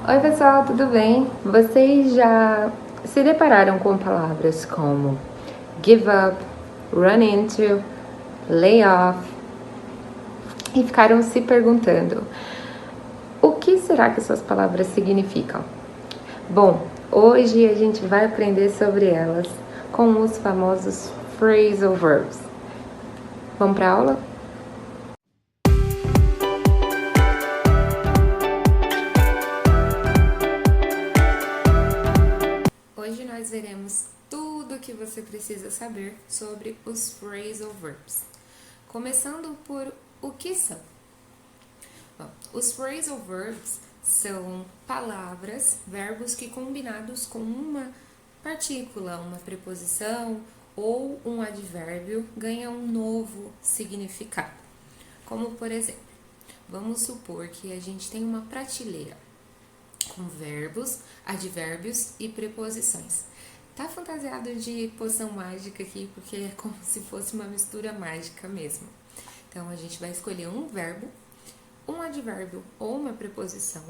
Oi pessoal, tudo bem? Vocês já se depararam com palavras como give up, run into, lay off e ficaram se perguntando o que será que essas palavras significam? Bom, hoje a gente vai aprender sobre elas com os famosos phrasal verbs. Vamos para a aula? Hoje nós veremos tudo o que você precisa saber sobre os phrasal verbs. Começando por o que são. Bom, os phrasal verbs são palavras, verbos que combinados com uma partícula, uma preposição ou um advérbio ganham um novo significado. Como por exemplo, vamos supor que a gente tem uma prateleira com verbos, advérbios e preposições. Tá fantasiado de poção mágica aqui, porque é como se fosse uma mistura mágica mesmo. Então, a gente vai escolher um verbo, um advérbio ou uma preposição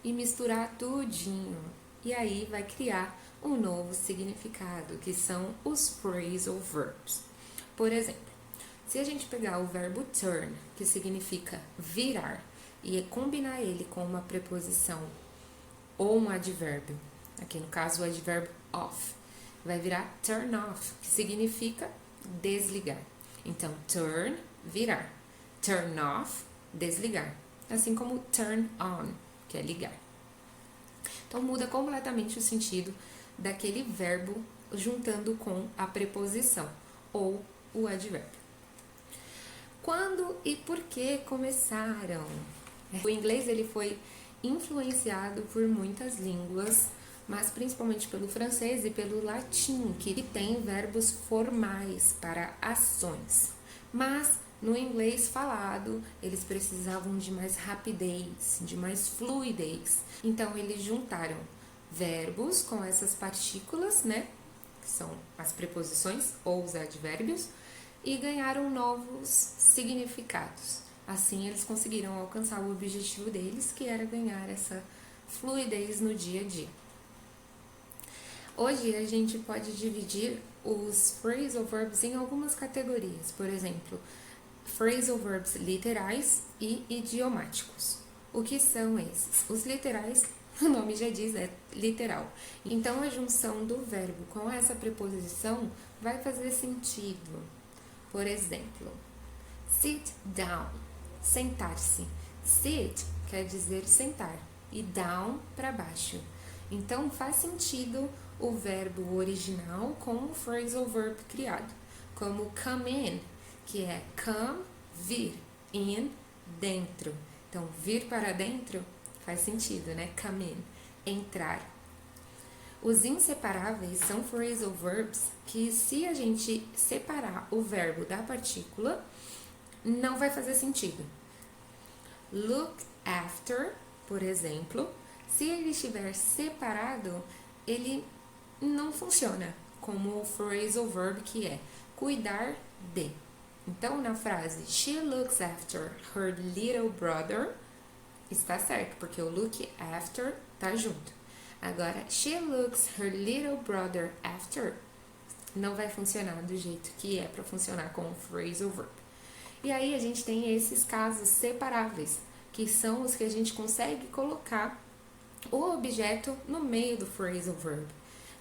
e misturar tudinho. E aí vai criar um novo significado, que são os phrasal verbs. Por exemplo, se a gente pegar o verbo turn, que significa virar, e combinar ele com uma preposição ou um advérbio, aqui no caso o advérbio off, vai virar turn off, que significa desligar. Então, turn, virar. Turn off, desligar. Assim como turn on, que é ligar. Então, muda completamente o sentido daquele verbo juntando com a preposição ou o advérbio. Quando e por que começaram? O inglês ele foi influenciado por muitas línguas, mas principalmente pelo francês e pelo latim, que tem verbos formais para ações. Mas no inglês falado, eles precisavam de mais rapidez, de mais fluidez. Então eles juntaram verbos com essas partículas, né, que são as preposições ou os advérbios, e ganharam novos significados. Assim, eles conseguiram alcançar o objetivo deles, que era ganhar essa fluidez no dia a dia. Hoje, a gente pode dividir os phrasal verbs em algumas categorias. Por exemplo, phrasal verbs literais e idiomáticos. O que são esses? Os literais, o nome já diz, é literal. Então, a junção do verbo com essa preposição vai fazer sentido. Por exemplo, sit down, sentar-se. Sit quer dizer sentar e down para baixo. Então faz sentido o verbo original com o phrasal verb criado, como come in, que é come, vir, in, dentro. Então vir para dentro faz sentido, né? Come in, entrar. Os inseparáveis são phrasal verbs que, se a gente separar o verbo da partícula, não vai fazer sentido. Look after, por exemplo, se ele estiver separado, ele não funciona como o phrasal verb que é cuidar de. Então, na frase she looks after her little brother, está certo, porque o look after tá junto. Agora, she looks her little brother after não vai funcionar do jeito que é para funcionar com o phrasal verb. E aí a gente tem esses casos separáveis, que são os que a gente consegue colocar o objeto no meio do phrasal verb.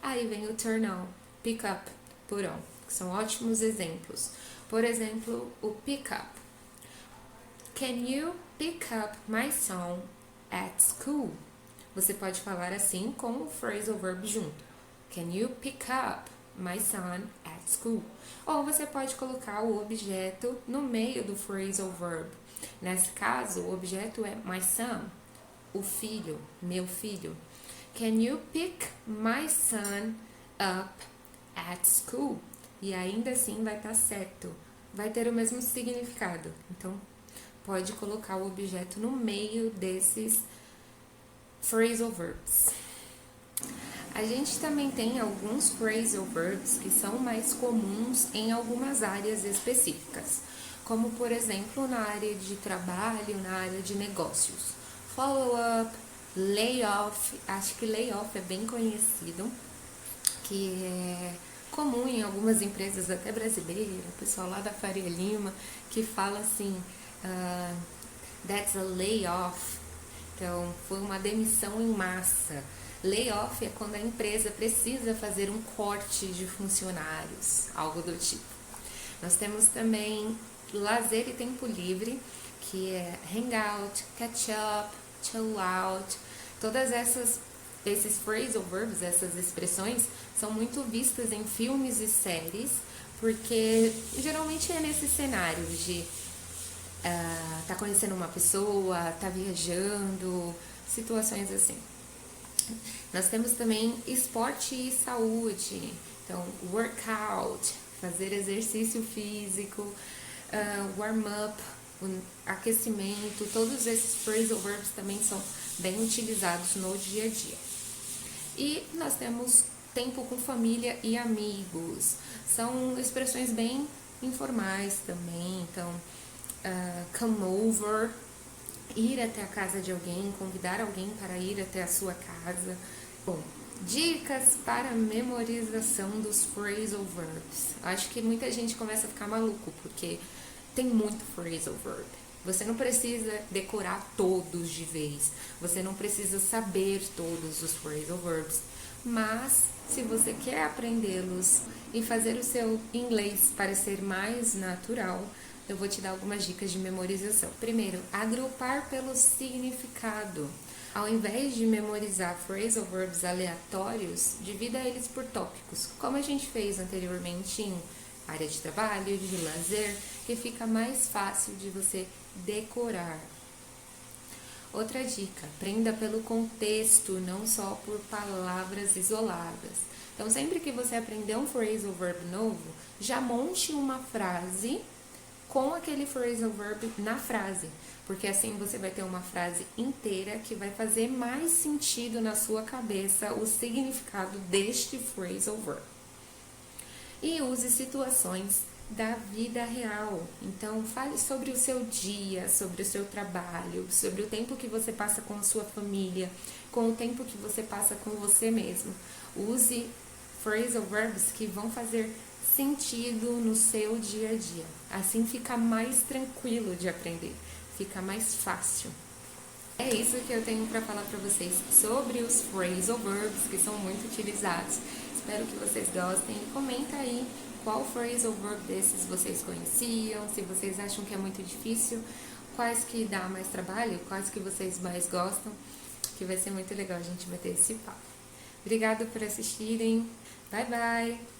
Aí vem o turn on, pick up, put on, que são ótimos exemplos. Por exemplo, o pick up. Can you pick up my son at school? Você pode falar assim com o phrasal verb junto. Can you pick up my son at school? Ou você pode colocar o objeto no meio do phrasal verb. Nesse caso, o objeto é my son, o filho, meu filho. Can you pick my son up at school? E ainda assim vai estar certo. Vai ter o mesmo significado. Então, pode colocar o objeto no meio desses phrasal verbs. A gente também tem alguns phrasal verbs que são mais comuns em algumas áreas específicas, como por exemplo na área de trabalho, na área de negócios. Follow up, Layoff, acho que layoff é bem conhecido, que é comum em algumas empresas, até brasileiras, o pessoal lá da Faria Lima, que fala assim, that's a layoff. Então, foi uma demissão em massa. Layoff é quando a empresa precisa fazer um corte de funcionários, algo do tipo. Nós temos também lazer e tempo livre, que é hangout, catch up, chill out. Todas esses phrasal verbs, essas expressões, são muito vistas em filmes e séries, porque geralmente é nesse cenário de tá conhecendo uma pessoa, tá viajando, situações assim. Nós temos também esporte e saúde, então workout, fazer exercício físico, warm-up, aquecimento, todos esses phrasal verbs também são bem utilizados no dia a dia. E nós temos tempo com família e amigos, são expressões bem informais também, então come over, ir até a casa de alguém, convidar alguém para ir até a sua casa. Bom, dicas para memorização dos phrasal verbs. Acho que muita gente começa a ficar maluco, porque tem muito phrasal verb. Você não precisa decorar todos de vez, você não precisa saber todos os phrasal verbs, mas se você quer aprendê-los e fazer o seu inglês parecer mais natural, eu vou te dar algumas dicas de memorização. Primeiro, agrupar pelo significado. Ao invés de memorizar phrasal verbs aleatórios, divida eles por tópicos, como a gente fez anteriormente em área de trabalho, de lazer, que fica mais fácil de você decorar. Outra dica, aprenda pelo contexto, não só por palavras isoladas. Então, sempre que você aprender um phrasal verb novo, já monte uma frase com aquele phrasal verb na frase, porque assim você vai ter uma frase inteira que vai fazer mais sentido na sua cabeça o significado deste phrasal verb. E use situações da vida real. Então, fale sobre o seu dia, sobre o seu trabalho, sobre o tempo que você passa com a sua família, com o tempo que você passa com você mesmo. Use phrasal verbs que vão fazer sentido no seu dia a dia. Assim fica mais tranquilo de aprender, fica mais fácil. É isso que eu tenho para falar para vocês sobre os phrasal verbs, que são muito utilizados. Espero que vocês gostem e comenta aí qual phrasal verb desses vocês conheciam, se vocês acham que é muito difícil, quais que dá mais trabalho, quais que vocês mais gostam, que vai ser muito legal a gente bater esse papo. Obrigada por assistirem. Bye, bye!